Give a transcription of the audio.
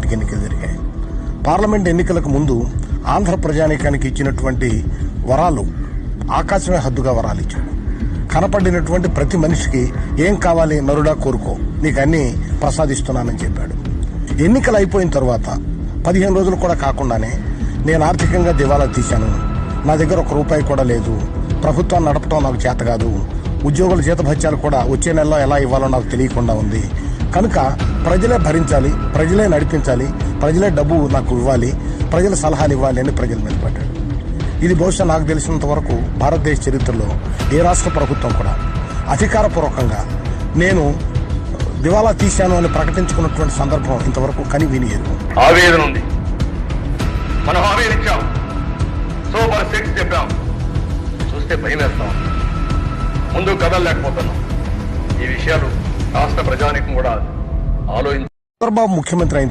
పార్లమెంట్కి ఎన్నికలు జరిగాయి. పార్లమెంట్ ఎన్నికలకు ముందు ఆంధ్ర ప్రజానీకానికి ఇచ్చినటువంటి వరాలు ఆకాశమే హద్దుగా వరాలు ఇచ్చాడు. కనపడినటువంటి ప్రతి మనిషికి ఏం కావాలి నరుడా కోరుకో, నీకు అన్ని ప్రసాదిస్తున్నానని చెప్పాడు. ఎన్నికలు అయిపోయిన తర్వాత 15 రోజులు కూడా కాకుండానే నేను ఆర్థికంగా దివాలా తీశాను, నా దగ్గర ₹1 కూడా లేదు, ప్రభుత్వాన్ని నడపడం నాకు చేత కాదు, ఉద్యోగుల జీతభత్యాలు కూడా వచ్చే నెలలో ఎలా ఇవ్వాలో నాకు తెలియకుండా ఉంది, కనుక ప్రజలే భరించాలి, ప్రజలే నడిపించాలి, ప్రజలే డబ్బు నాకు ఇవ్వాలి, ప్రజల సలహాలు ఇవ్వాలి అని ప్రజల మీద పడ్డాడు. ఇది బహుశా నాకు తెలిసినంత వరకు భారతదేశ చరిత్రలో ఏ రాష్ట్ర ప్రభుత్వం కూడా అధికారపూర్వకంగా నేను దివాలా తీశాను అని ప్రకటించుకున్నటువంటి సందర్భం ఇంతవరకు కని విని ఎరుగు. ఆవేదన ఉంది, మనం ఆవేదించాం, సూపర్ 6 చెప్పాం, చూస్తే భయం వేస్తాం, ముందు కదలలేకపోతున్నాం. ఈ విషయాలు రాష్ట్ర ప్రజానికం కూడా ఆలోచించారు. చంద్రబాబు ముఖ్యమంత్రి అయిన